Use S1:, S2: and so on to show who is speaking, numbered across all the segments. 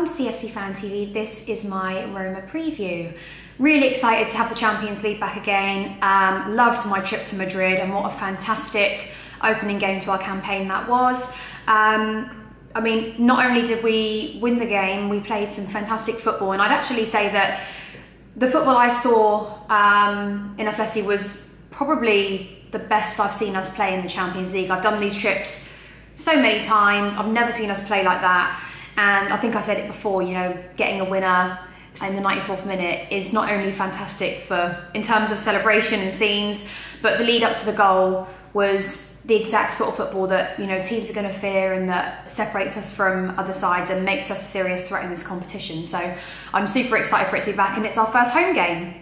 S1: Welcome to CFC Fan TV. This is my Roma preview. Really excited to have the Champions League back again. Loved my trip to Madrid and what a fantastic opening game to our campaign that was. I mean, not only did we win the game, we played some fantastic football, and I'd actually say that the football I saw in Aflesi was probably the best I've seen us play in the Champions League. I've done these trips so many times. I've never seen us play like that. And I think I've said it before, you know, getting a winner in the 94th minute is not only fantastic in terms of celebration and scenes, but the lead up to the goal was the exact sort of football that, you know, teams are going to fear and that separates us from other sides and makes us a serious threat in this competition. So I'm super excited for it to be back, and it's our first home game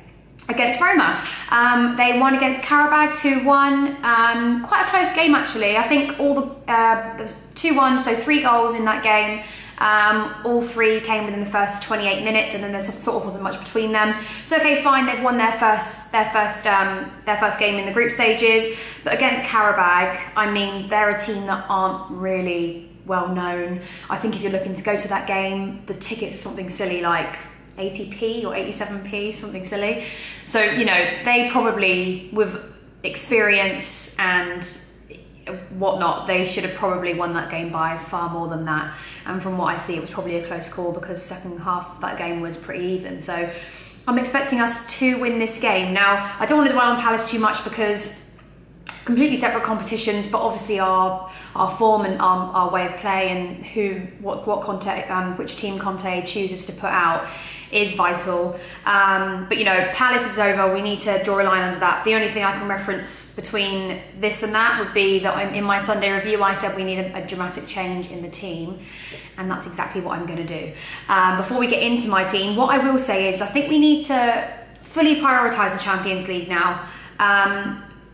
S1: against Roma. They won against Karabag 2-1. Quite a close game actually. I think all the 2-1, so 3 goals in that game. All 3 came within the first 28 minutes, and then there sort of wasn't much between them. So okay, fine, they've won their first game in the group stages. But against Karabag, I mean, they're a team that aren't really well known. I think if you're looking to go to that game, the ticket's something silly like 80p or 87p, something silly. So, you know, they probably, with experience and whatnot, they should have probably won that game by far more than that. And from what I see, it was probably a close call because the second half of that game was pretty even. So I'm expecting us to win this game. Now, I don't want to dwell on Palace too much because completely separate competitions, but obviously our form and our way of play and what Conte, which team Conte chooses to put out is vital. But you know, Palace is over, we need to draw a line under that. The only thing I can reference between this and that would be that in my Sunday review I said we need a dramatic change in the team, and that's exactly what I'm going to do. Before we get into my team, what I will say is I think we need to fully prioritise the Champions League now.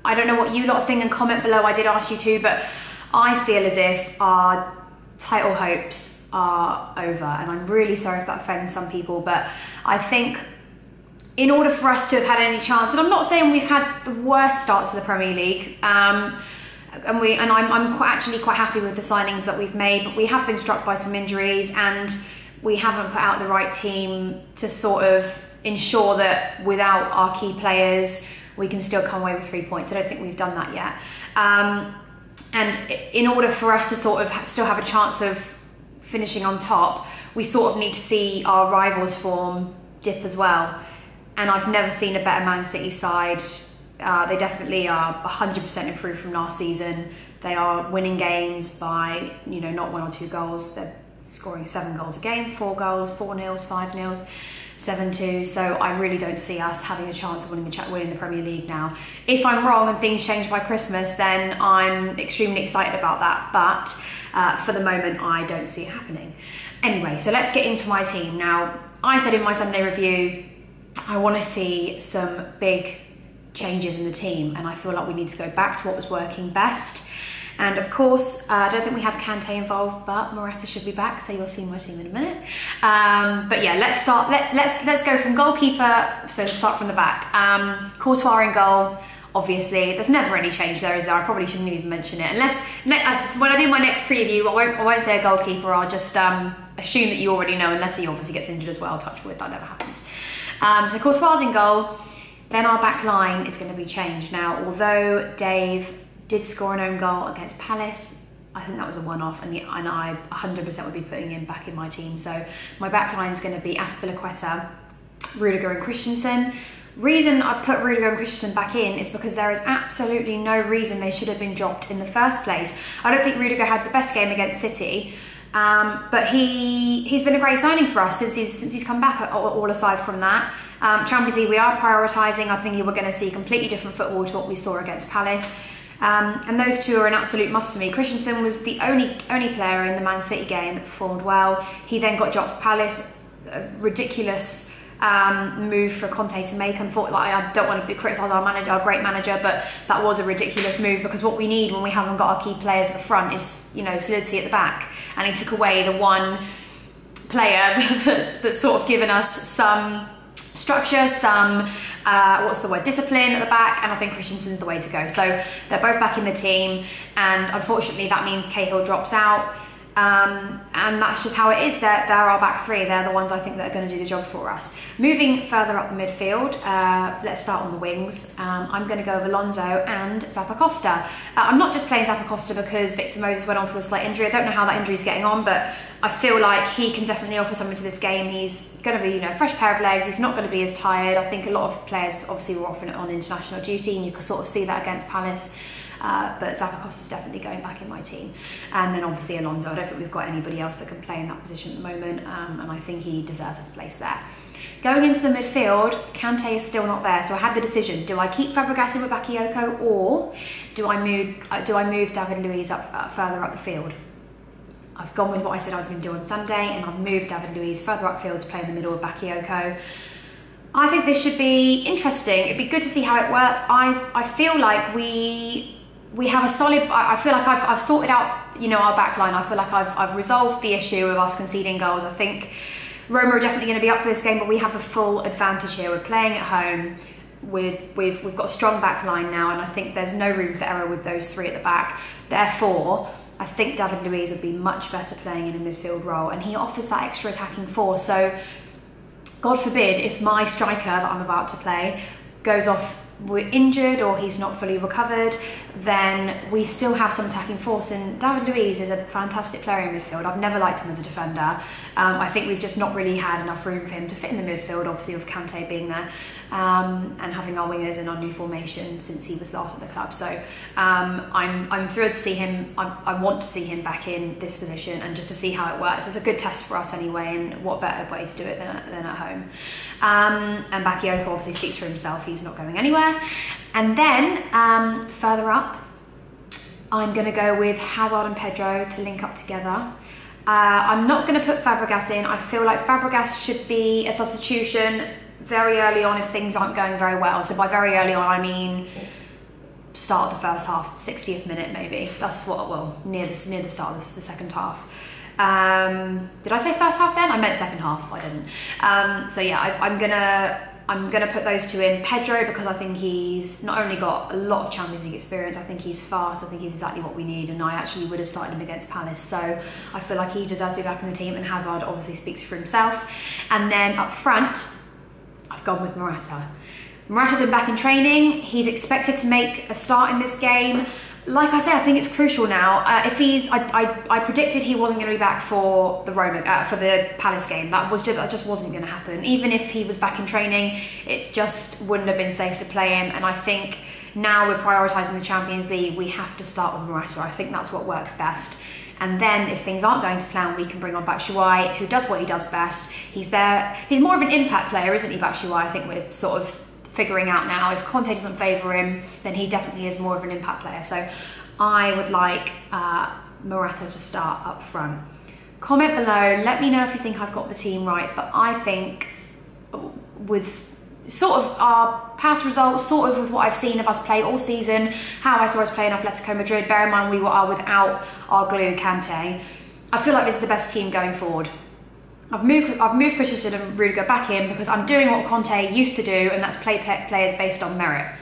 S1: I don't know what you lot think, and comment below. I did ask you to, but I feel as if our title hopes are over, and I'm really sorry if that offends some people, but I think in order for us to have had any chance, and I'm not saying we've had the worst starts to the Premier League, I'm actually quite happy with the signings that we've made, but we have been struck by some injuries and we haven't put out the right team to sort of ensure that without our key players we can still come away with 3 points. I don't think we've done that yet. And in order for us to sort of still have a chance of finishing on top, we sort of need to see our rivals' form dip as well. And I've never seen a better Man City side. They definitely are 100% improved from last season. They are winning games by, you know, not 1 or 2 goals. They're scoring 7 goals a game, 4 goals, 4-0, 5-0. 7-2, so I really don't see us having a chance of winning the Premier League now. If I'm wrong and things change by Christmas, then I'm extremely excited about that, but for the moment I don't see it happening. Anyway, so let's get into my team. Now, I said in my Sunday review I want to see some big changes in the team, and I feel like we need to go back to what was working best. And of course, I don't think we have Kante involved, but Morata should be back, so you'll see my team in a minute. But yeah, let's start. Let's go from goalkeeper. So let's start from the back. Courtois in goal. Obviously, there's never any change there, is there? I probably shouldn't even mention it. Unless when I do my next preview, I won't say a goalkeeper. I'll just assume that you already know, unless he obviously gets injured as well. Touch wood, that never happens. So Courtois in goal. Then our back line is going to be changed now. Although Dave did score an own goal against Palace, I think that was a one-off, and I 100% would be putting him back in my team. So my back line is going to be Azpilicueta, Rudiger and Christensen. Reason I've put Rudiger and Christensen back in is because there is absolutely no reason they should have been dropped in the first place. I don't think Rudiger had the best game against City, but he's been a great signing for us since he's come back, all aside from that. Champions League we are prioritising. I think you were going to see completely different football to what we saw against Palace. And those two are an absolute must for me. Christensen was the only player in the Man City game that performed well. He then got dropped for Palace. A ridiculous move for Conte to make. Unfortunately, I don't want to criticise our manager, our great manager, but that was a ridiculous move because what we need when we haven't got our key players at the front is, you know, solidity at the back. And he took away the one player that's sort of given us some structure, some discipline at the back, and I think Christensen's the way to go. So they're both back in the team, and unfortunately that means Cahill drops out. And that's just how it is. They're our back three. They're the ones I think that are going to do the job for us. Moving further up the midfield, let's start on the wings. I'm going to go with Alonso and Zappacosta. I'm not just playing Zappacosta because Victor Moses went on for a slight injury. I don't know how that injury's getting on, but I feel like he can definitely offer something to this game. He's going to be, a fresh pair of legs. He's not going to be as tired. I think a lot of players obviously were often on international duty, and you can sort of see that against Palace. But Zappacosta's definitely going back in my team. And then obviously Alonso. I don't think we've got anybody else that can play in that position at the moment, and I think he deserves his place there. Going into the midfield, Kante is still not there, so I had the decision: do I keep Fabregas in with Bakayoko, or do I move David Luiz up further up the field? I've gone with what I said I was going to do on Sunday, and I've moved David Luiz further upfield to play in the middle of Bakayoko. I think this should be interesting. It'd be good to see how it works. I feel like we have a solid. I feel like I've sorted out, our back line. I feel like I've resolved the issue of us conceding goals. I think Roma are definitely going to be up for this game, but we have the full advantage here. We're playing at home. We've got a strong back line now, and I think there's no room for error with those three at the back. Therefore, I think David Luiz would be much better playing in a midfield role, and he offers that extra attacking force. So, God forbid if my striker that I'm about to play goes off injured or he's not fully recovered, then we still have some attacking force. And David Luiz is a fantastic player in midfield. I've never liked him as a defender. I think we've just not really had enough room for him to fit in the midfield, obviously with Kante being there, and having our wingers in our new formation since he was last at the club. So I'm thrilled to see him. I want to see him back in this position and just to see how it works. It's a good test for us anyway, and what better way to do it than at home. And Bakayoko obviously speaks for himself. He's not going anywhere. And then further up, I'm going to go with Hazard and Pedro to link up together. I'm not going to put Fabregas in. I feel like Fabregas should be a substitution very early on if things aren't going very well. So by very early on, I mean start of the first half, 60th minute maybe. That's near the start of the second half. Did I say first half then? I meant second half. I didn't. So yeah, I'm gonna put those two in. Pedro, because I think he's not only got a lot of Champions League experience, I think he's fast, I think he's exactly what we need, and I actually would have started him against Palace, so I feel like he deserves to be back in the team, and Hazard obviously speaks for himself. And then up front, I've gone with Morata. Morata's been back in training. He's expected to make a start in this game. Like I say, I think it's crucial now. I predicted he wasn't going to be back for the for the Palace game. That just wasn't going to happen. Even if he was back in training, it just wouldn't have been safe to play him. And I think now we're prioritising the Champions League. We have to start with Morata. I think that's what works best. And then if things aren't going to plan, we can bring on Batshuayi, who does what he does best. He's there. He's more of an impact player, isn't he, Batshuayi? I think we're sort of figuring out now. If Conte doesn't favour him, then he definitely is more of an impact player. So I would like Morata to start up front. Comment below, let me know if you think I've got the team right, but I think with sort of our past results, sort of with what I've seen of us play all season, how I saw us play in Atletico Madrid, bear in mind we are without our glue, Kante, I feel like this is the best team going forward. I've moved Christensen and Rudiger back in because I'm doing what Conte used to do, and that's play players based on merit.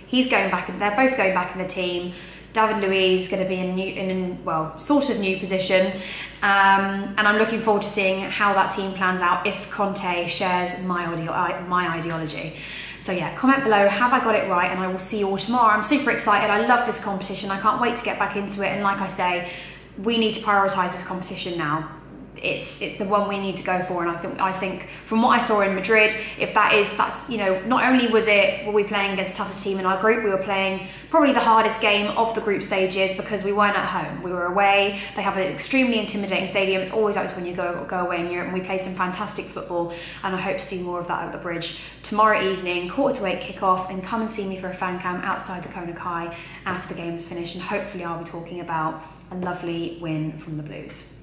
S1: He's going back, and they're both going back in the team. David Luiz is going to be in sort of new position, and I'm looking forward to seeing how that team plans out if Conte shares my ideology. So yeah, comment below, have I got it right? And I will see you all tomorrow. I'm super excited. I love this competition. I can't wait to get back into it. And like I say, we need to prioritise this competition now. It's the one we need to go for, and I think from what I saw in Madrid, if that's not only were we playing against the toughest team in our group, we were playing probably the hardest game of the group stages because we weren't at home, we were away. They have an extremely intimidating stadium. It's always like this when you go away in Europe, and we played some fantastic football, and I hope to see more of that at the Bridge tomorrow evening, 7:45 kick-off, and come and see me for a fan cam outside the Kona Kai after the game is finished, and hopefully I'll be talking about a lovely win from the Blues.